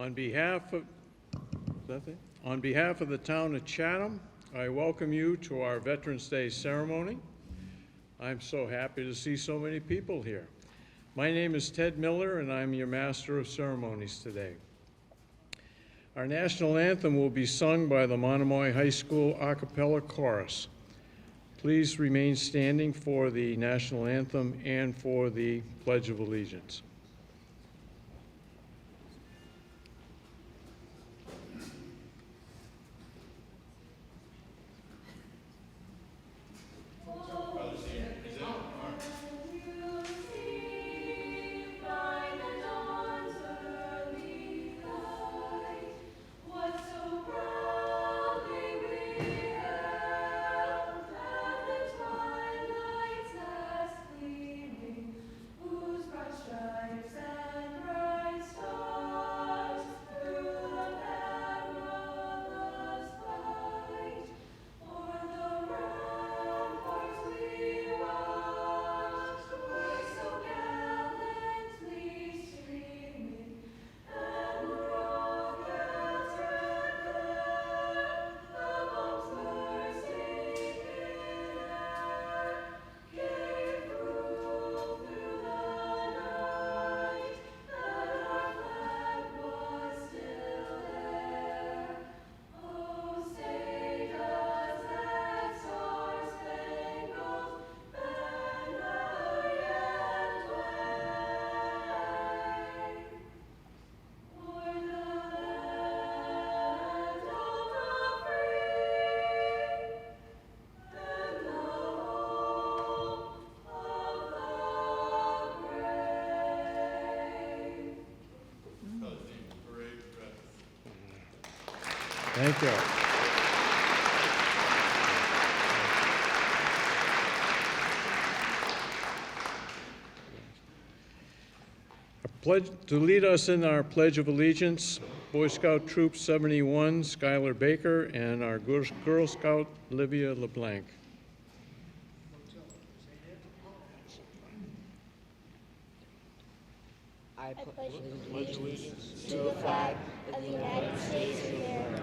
On behalf of, on behalf of the town of Chatham, I welcome you to our Veterans Day ceremony. I'm so happy to see so many people here. My name is Ted Miller, and I'm your Master of Ceremonies today. Our national anthem will be sung by the Monomoy High School a cappella chorus. Please remain standing for the national anthem and for the Pledge of Allegiance. Thank you. To lead us in our Pledge of Allegiance, Boy Scout Troop 71, Skylar Baker, and our Girl Scout, Olivia LeBlanc. I pledge allegiance to the flag of the United States of America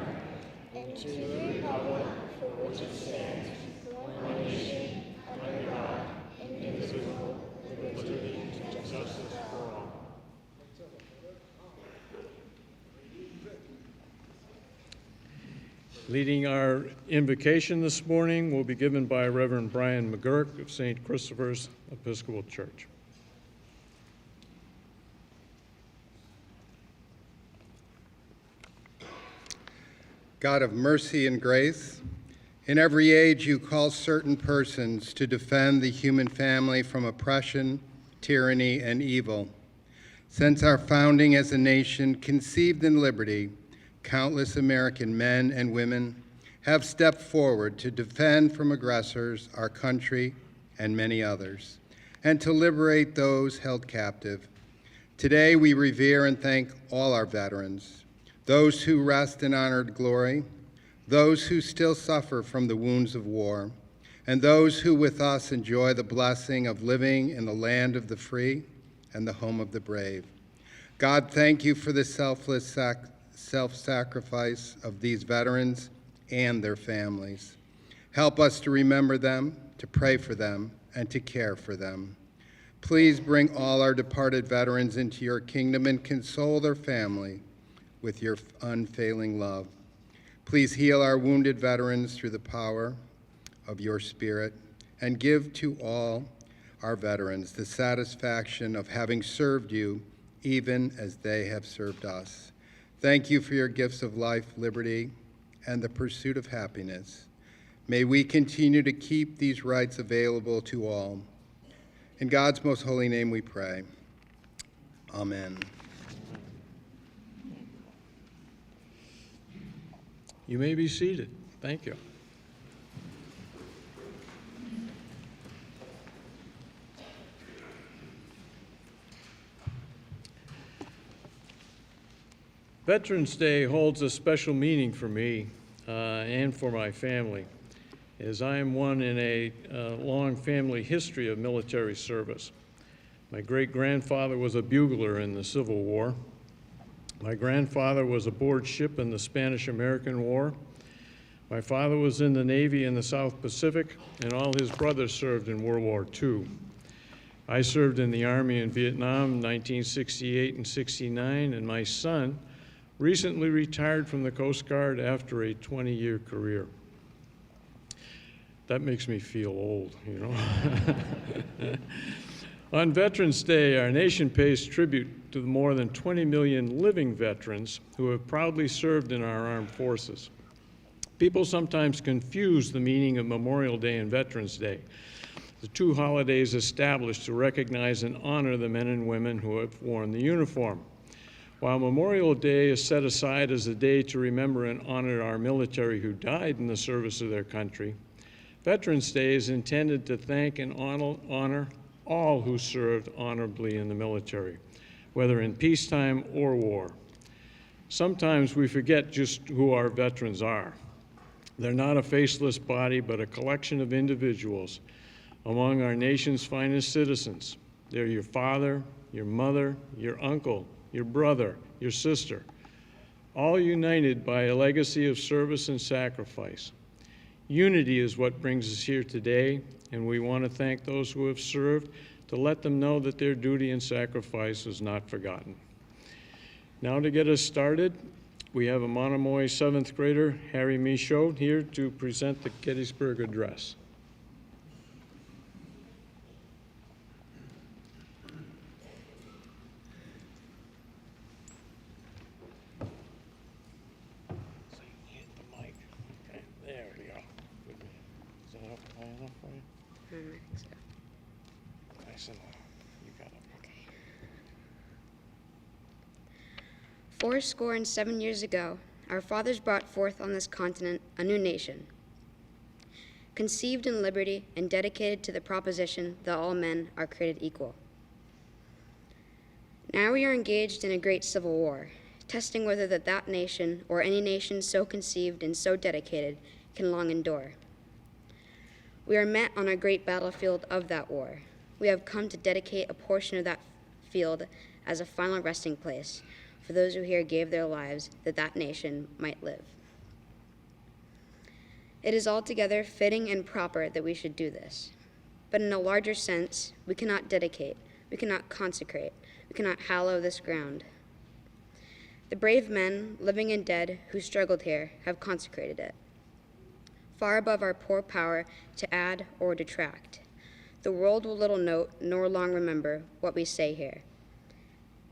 and to the republic for which it stands, one nation, under God, indivisible, with liberty and justice for all. Leading our invocation this morning will be given by Reverend Brian McGurk of St. Christopher's Episcopal Church. God of mercy and grace, in every age you call certain persons to defend the human family from oppression, tyranny, and evil. Since our founding as a nation conceived in liberty, countless American men and women have stepped forward to defend from aggressors our country and many others, and to liberate those held captive. Today we revere and thank all our veterans, those who rest in honored glory, those who still suffer from the wounds of war, and those who with us enjoy the blessing of living in the land of the free and the home of the brave. God, thank you for the selfless self-sacrifice of these veterans and their families. Help us to remember them, to pray for them, and to care for them. Please bring all our departed veterans into your kingdom and console their family with your unfailing love. Please heal our wounded veterans through the power of your Spirit, and give to all our veterans the satisfaction of having served you even as they have served us. Thank you for your gifts of life, liberty, and the pursuit of happiness. May we continue to keep these rights available to all. In God's most holy name we pray. Amen. You may be seated. Thank you. Veterans Day holds a special meaning for me and for my family, as I am one in a long family history of military service. My great-grandfather was a bugler in the Civil War. My grandfather was aboard ship in the Spanish-American War. My father was in the Navy in the South Pacific, and all his brothers served in World War II. I served in the Army in Vietnam in 1968 and 69, and my son recently retired from the Coast Guard after a 20-year career. That makes me feel old, you know. On Veterans Day, our nation pays tribute to the more than 20 million living veterans who have proudly served in our armed forces. People sometimes confuse the meaning of Memorial Day and Veterans Day, the two holidays established to recognize and honor the men and women who have worn the uniform. While Memorial Day is set aside as a day to remember and honor our military who died in the service of their country, Veterans Day is intended to thank and honor all who served honorably in the military, whether in peacetime or war. Sometimes we forget just who our veterans are. They're not a faceless body, but a collection of individuals among our nation's finest citizens. They're your father, your mother, your uncle, your brother, your sister, all united by a legacy of service and sacrifice. Unity is what brings us here today, and we want to thank those who have served to let them know that their duty and sacrifice is not forgotten. Now to get us started, we have a Monomoy 7th grader, Harry Michaud, here to present the Gettysburg Address. Fourscore and 7 years ago, our fathers brought forth on this continent a new nation, conceived in liberty and dedicated to the proposition that all men are created equal. Now we are engaged in a great civil war, testing whether that nation or any nation so conceived and so dedicated can long endure. We are met on a great battlefield of that war. We have come to dedicate a portion of that field as a final resting place for those who here gave their lives that that nation might live. It is altogether fitting and proper that we should do this. But in a larger sense, we cannot dedicate, we cannot consecrate, we cannot hallow this ground. The brave men, living and dead, who struggled here have consecrated it, far above our poor power to add or detract. The world will little note nor long remember what we say here,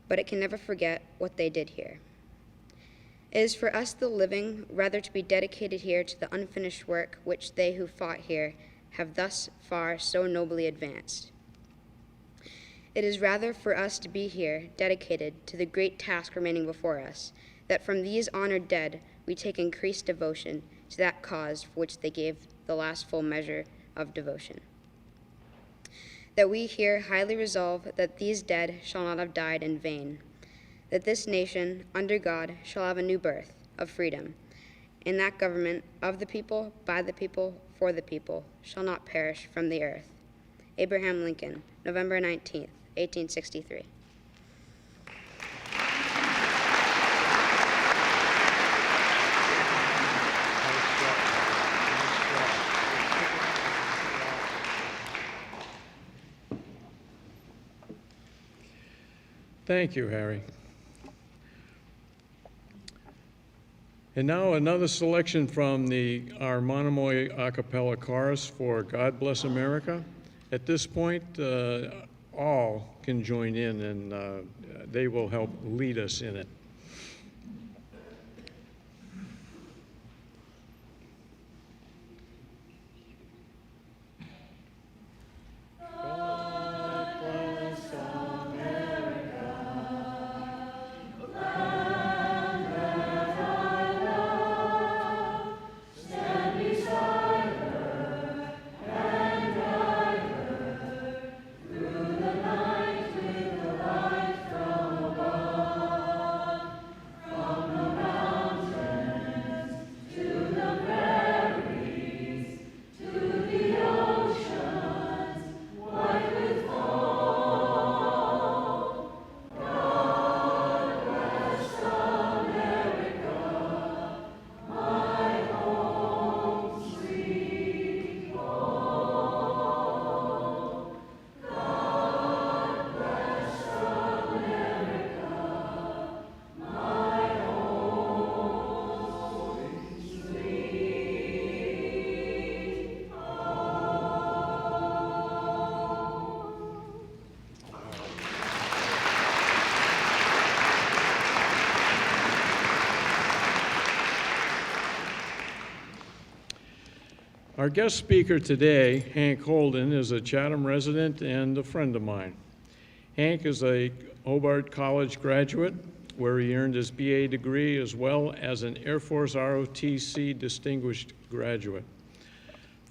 but it can never forget what they did here. It is for us, the living, rather to be dedicated here to the unfinished work which they who fought here have thus far so nobly advanced. It is rather for us to be here dedicated to the great task remaining before us, that from these honored dead we take increased devotion to that cause for which they gave the last full measure of devotion. That we here highly resolve that these dead shall not have died in vain, that this nation, under God, shall have a new birth of freedom, and that government of the people, by the people, for the people, shall not perish from the earth. Abraham Lincoln, November 19th, 1863. Thank you, Harry. And now another selection from our Monomoy a cappella chorus for God Bless America. At this point, all can join in, and they will help lead us in it. Our guest speaker today, Hank Holden, is a Chatham resident and a friend of mine. Hank is a Hobart College graduate where he earned his BA degree as well as an Air Force ROTC distinguished graduate.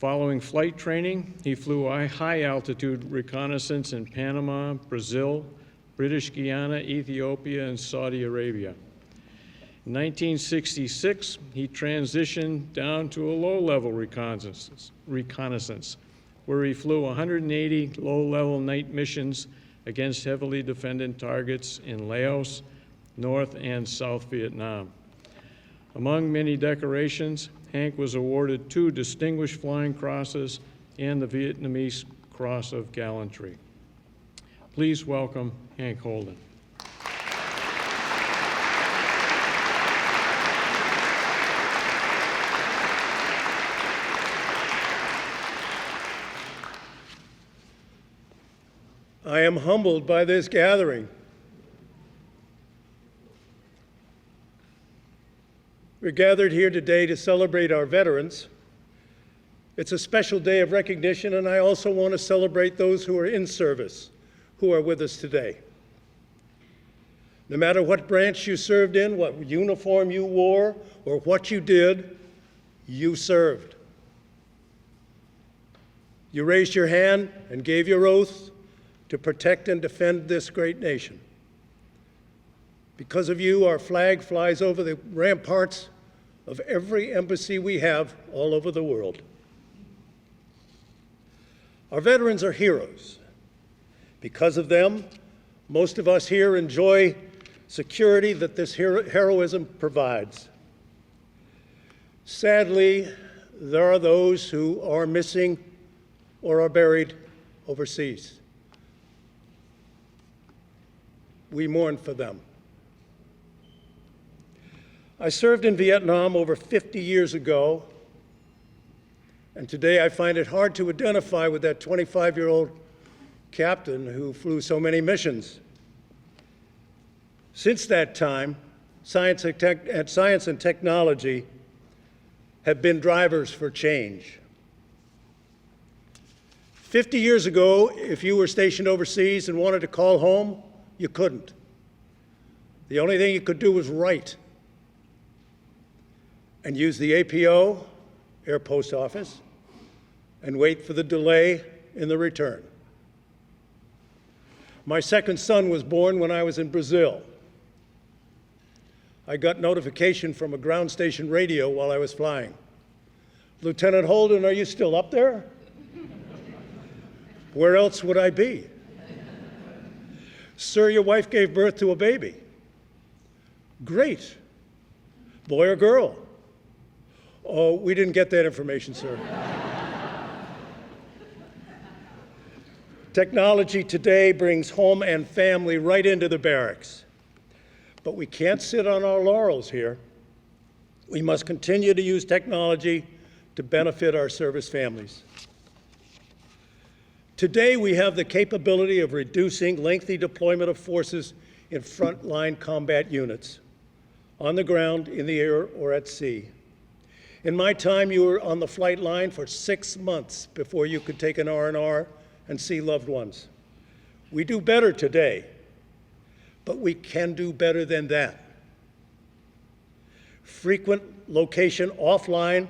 Following flight training, he flew high-altitude reconnaissance in Panama, Brazil, British Guiana, Ethiopia, and Saudi Arabia. In 1966, he transitioned down to a low-level reconnaissance, where he flew 180 low-level night missions against heavily defended targets in Laos, North and South Vietnam. Among many decorations, Hank was awarded 2 Distinguished Flying Crosses and the Vietnamese Cross of Gallantry. Please welcome Hank Holden. I am humbled by this gathering. We're gathered here today to celebrate our veterans. It's a special day of recognition, and I also want to celebrate those who are in service, who are with us today. No matter what branch you served in, what uniform you wore, or what you did, you served. You raised your hand and gave your oath to protect and defend this great nation. Because of you, our flag flies over the ramparts of every embassy we have all over the world. Our veterans are heroes. Because of them, most of us here enjoy security that this heroism provides. Sadly, there are those who are missing or are buried overseas. We mourn for them. I served in Vietnam over 50 years ago, and today I find it hard to identify with that 25-year-old captain who flew so many missions. Since that time, science and technology have been drivers for change. 50 years ago, if you were stationed overseas and wanted to call home, you couldn't. The only thing you could do was write and use the APO, Air Post Office, and wait for the delay in the return. My second son was born when I was in Brazil. I got notification from a ground station radio while I was flying. Lieutenant Holden, are you still up there? Where else would I be? Sir, your wife gave birth to a baby. Great. Boy or girl? Oh, we didn't get that information, sir. Technology today brings home and family right into the barracks. But we can't sit on our laurels here. We must continue to use technology to benefit our service families. Today, we have the capability of reducing lengthy deployment of forces in frontline combat units, on the ground, in the air, or at sea. In my time, you were on the flight line for 6 months before you could take an R&R and see loved ones. We do better today, but we can do better than that. Frequent location offline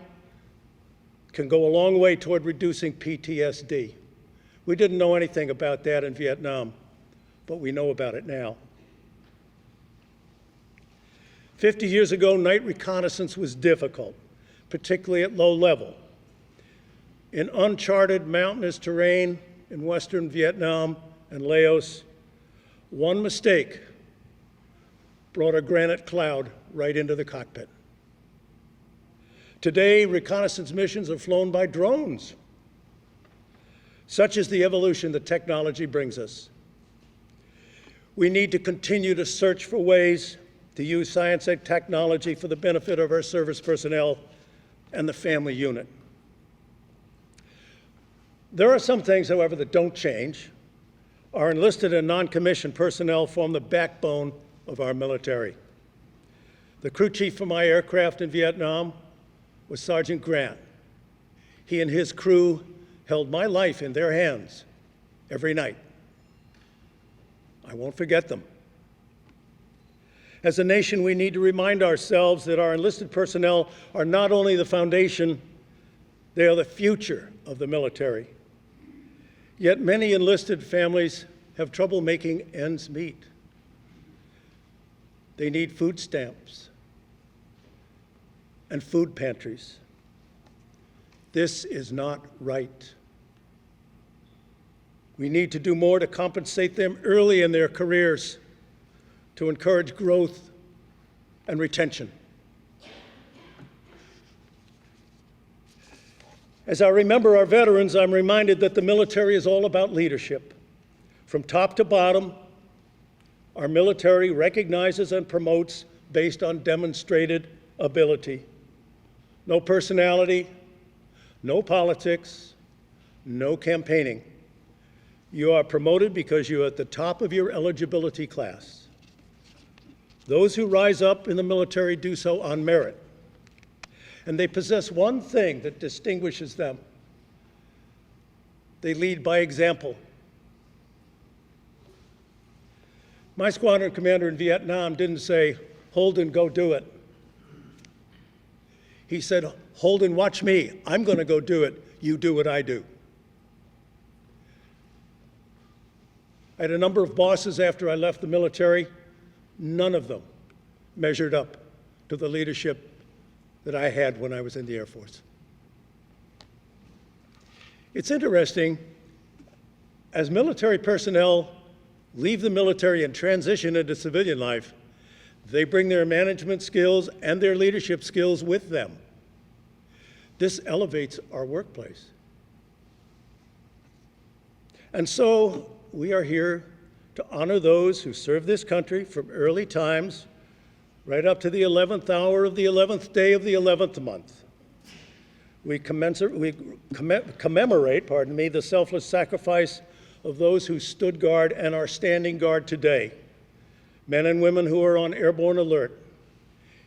can go a long way toward reducing PTSD. We didn't know anything about that in Vietnam, but we know about it now. 50 years ago, night reconnaissance was difficult, particularly at low level. In uncharted mountainous terrain in western Vietnam and Laos, one mistake brought a granite cloud right into the cockpit. Today, reconnaissance missions are flown by drones. Such is the evolution that technology brings us. We need to continue to search for ways to use science and technology for the benefit of our service personnel and the family unit. There are some things, however, that don't change. Our enlisted and non-commissioned personnel form the backbone of our military. The crew chief for my aircraft in Vietnam was Sergeant Grant. He and his crew held my life in their hands every night. I won't forget them. As a nation, we need to remind ourselves that our enlisted personnel are not only the foundation, they are the future of the military. Yet many enlisted families have trouble making ends meet. They need food stamps and food pantries. This is not right. We need to do more to compensate them early in their careers, to encourage growth and retention. As I remember our veterans, I'm reminded that the military is all about leadership. From top to bottom, our military recognizes and promotes based on demonstrated ability. No personality, no politics, no campaigning. You are promoted because you're at the top of your eligibility class. Those who rise up in the military do so on merit. And they possess one thing that distinguishes them. They lead by example. My squadron commander in Vietnam didn't say, "Holden, go do it." He said, "Holden, watch me. I'm going to go do it. You do what I do." I had a number of bosses after I left the military. None of them measured up to the leadership that I had when I was in the Air Force. It's interesting, as military personnel leave the military and transition into civilian life, they bring their management skills and their leadership skills with them. This elevates our workplace. And so we are here to honor those who serve this country from early times right up to the 11th hour of the 11th day of the 11th month. We commemorate, the selfless sacrifice of those who stood guard and are standing guard today. Men and women who are on airborne alert,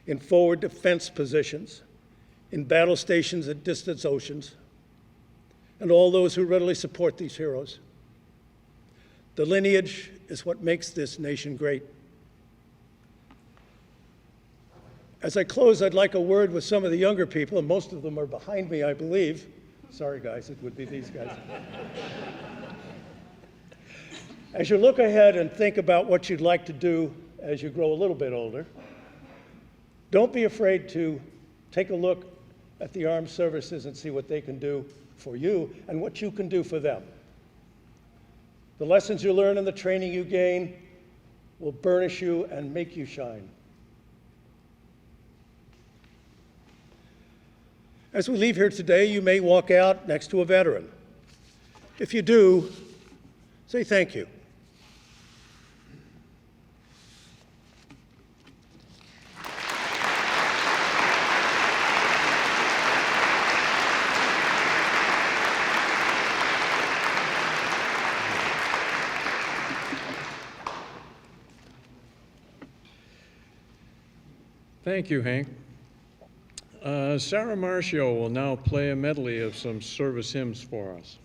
in forward defense positions, in battle stations at distant oceans, and all those who readily support these heroes. The lineage is what makes this nation great. As I close, I'd like a word with some of the younger people, and most of them are behind me, I believe. Sorry, guys, it would be these guys. As you look ahead and think about what you'd like to do as you grow a little bit older, don't be afraid to take a look at the armed services and see what they can do for you and what you can do for them. The lessons you learn and the training you gain will burnish you and make you shine. As we leave here today, you may walk out next to a veteran. If you do, say thank you. Thank you, Hank. Sarah Marcio will now play a medley of some service hymns for us.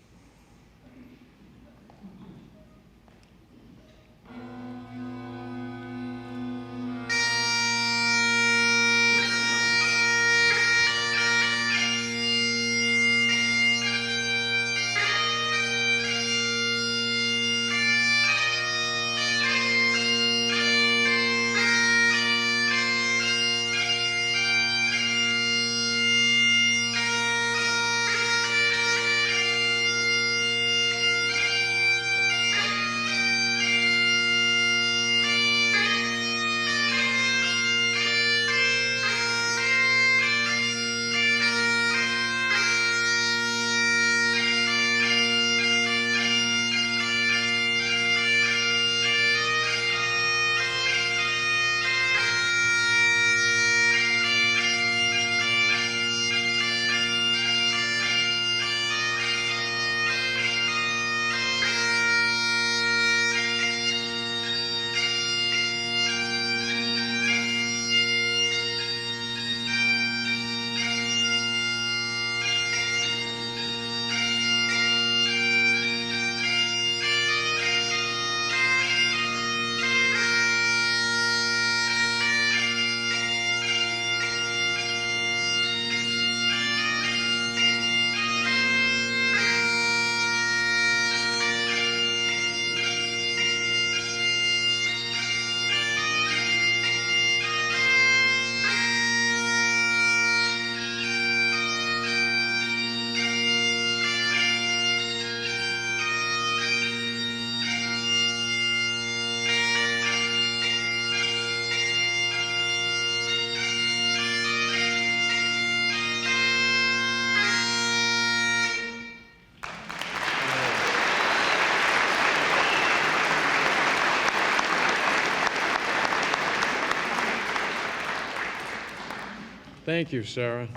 Thank you, Sarah.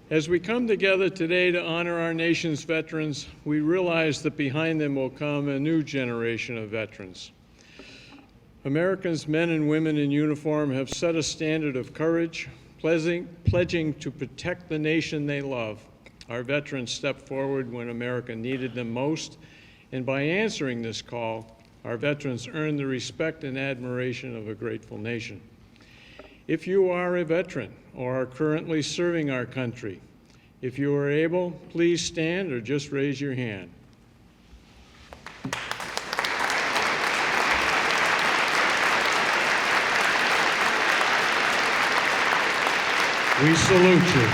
As we come together today to honor our nation's veterans, we realize that behind them will come a new generation of veterans. Americans, men and women in uniform, have set a standard of courage, pledging to protect the nation they love. Our veterans stepped forward when America needed them most, and by answering this call, our veterans earned the respect and admiration of a grateful nation. If you are a veteran or are currently serving our country, if you are able, please stand or just raise your hand. We salute you.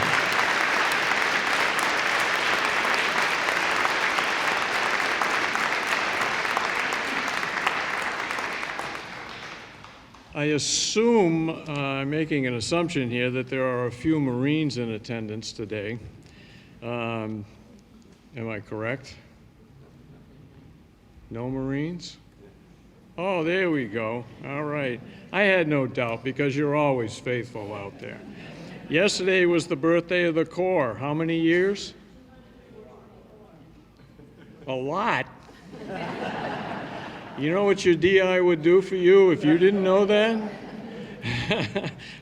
I assume, I'm making an assumption here, that there are a few Marines in attendance today. Am I correct? No Marines? Oh, there we go. All right. I had no doubt because you're always faithful out there. Yesterday was the birthday of the Corps. How many years? A lot. You know what your DI would do for you if you didn't know that?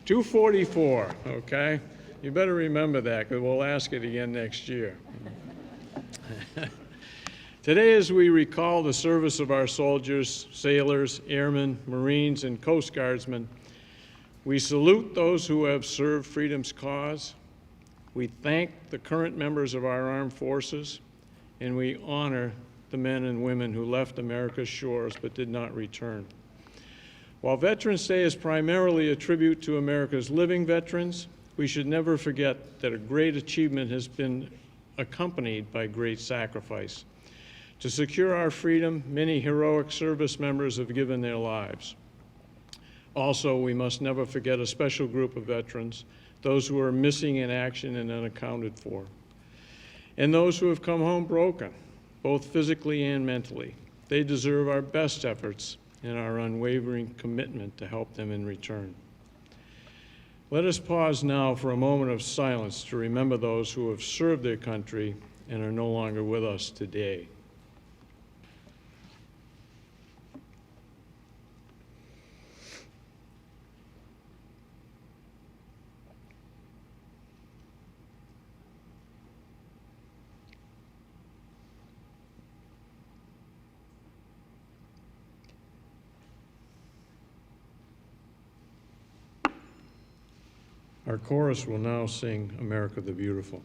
244, okay? You better remember that because we'll ask it again next year. Today, as we recall the service of our soldiers, sailors, airmen, Marines, and Coast Guardsmen, we salute those who have served freedom's cause. We thank the current members of our armed forces, and we honor the men and women who left America's shores but did not return. While Veterans Day is primarily a tribute to America's living veterans, we should never forget that a great achievement has been accompanied by great sacrifice. To secure our freedom, many heroic service members have given their lives. Also, we must never forget a special group of veterans, those who are missing in action and unaccounted for, and those who have come home broken, both physically and mentally. They deserve our best efforts and our unwavering commitment to help them in return. Let us pause now for a moment of silence to remember those who have served their country and are no longer with us today. Our chorus will now sing America the Beautiful.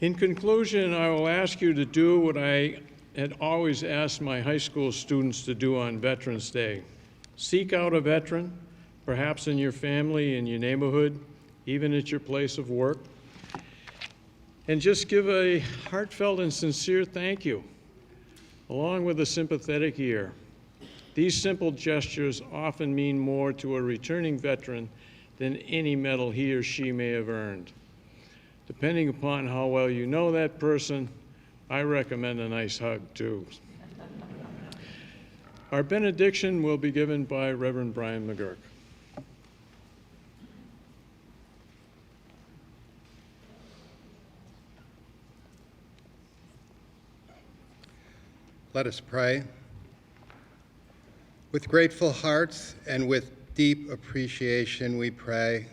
In conclusion, I will ask you to do what I had always asked my high school students to do on Veterans Day. Seek out a veteran, perhaps in your family, in your neighborhood, even at your place of work, and just give a heartfelt and sincere thank you, along with a sympathetic ear. These simple gestures often mean more to a returning veteran than any medal he or she may have earned. Depending upon how well you know that person, I recommend a nice hug too. Our benediction will be given by Reverend Brian McGurk. Let us pray. With grateful hearts and with deep appreciation, we pray,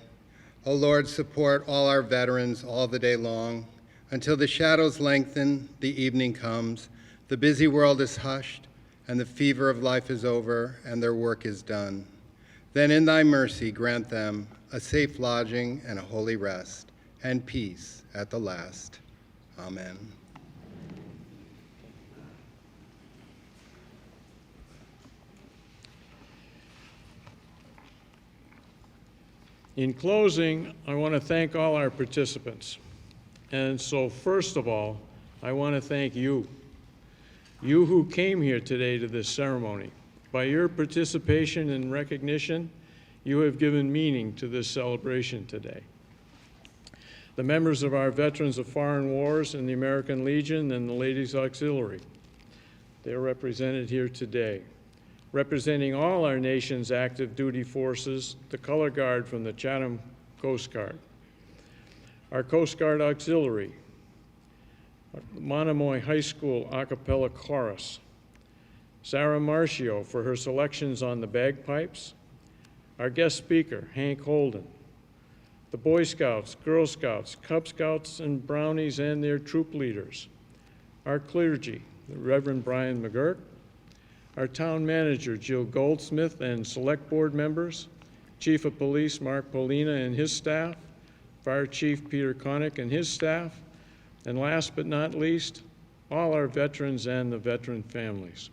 O Lord, support all our veterans all the day long. Until the shadows lengthen, the evening comes, the busy world is hushed, and the fever of life is over, and their work is done. Then in thy mercy grant them a safe lodging and a holy rest, and peace at the last. Amen. In closing, I want to thank all our participants. And so first of all, I want to thank you who came here today to this ceremony. By your participation and recognition, you have given meaning to this celebration today. The members of our Veterans of Foreign Wars and the American Legion and the Ladies Auxiliary, they're represented here today. Representing all our nation's active duty forces, the Color Guard from the Chatham Coast Guard, our Coast Guard Auxiliary, Monomoy High School a cappella chorus, Sarah Marcio for her selections on the bagpipes, our guest speaker, Hank Holden, the Boy Scouts, Girl Scouts, Cub Scouts, and Brownies and their troop leaders, our clergy, the Reverend Brian McGurk, our town manager, Jill Goldsmith, and select board members, Chief of Police Mark Polina and his staff, Fire Chief Peter Connick and his staff, and last but not least, all our veterans and the veteran families.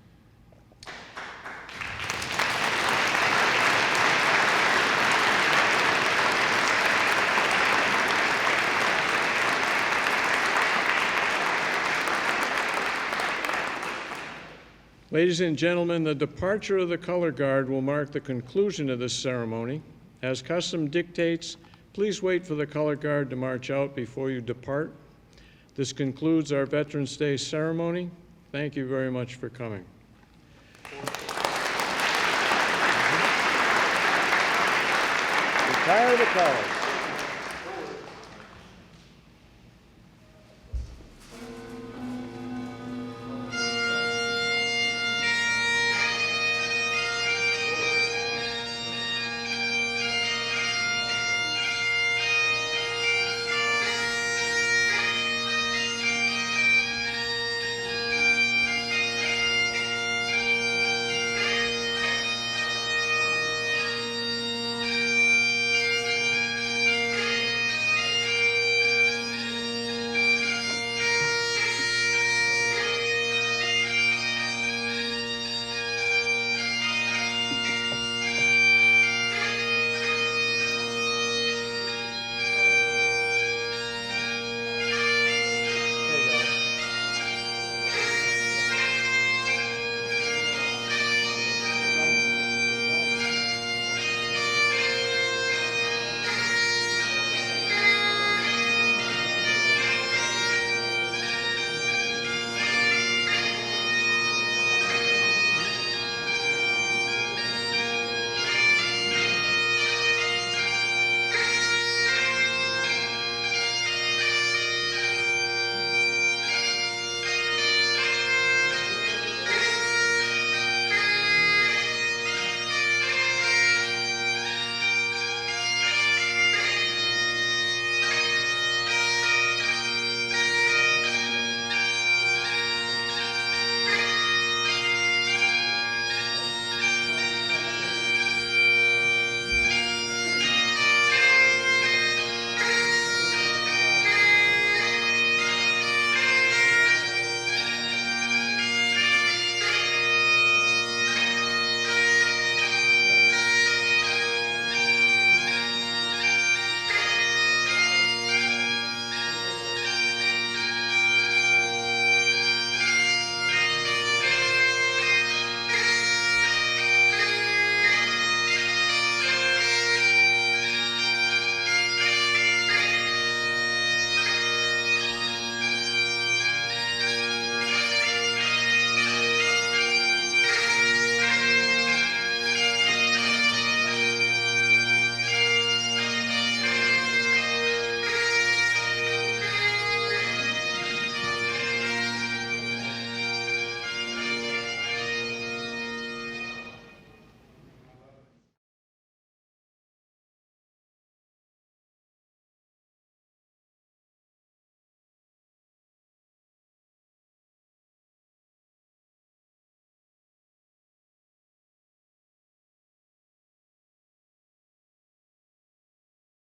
Ladies and gentlemen, the departure of the Color Guard will mark the conclusion of this ceremony. As custom dictates, please wait for the Color Guard to march out before you depart. This concludes our Veterans Day ceremony. Thank you very much for coming. Retire the colors.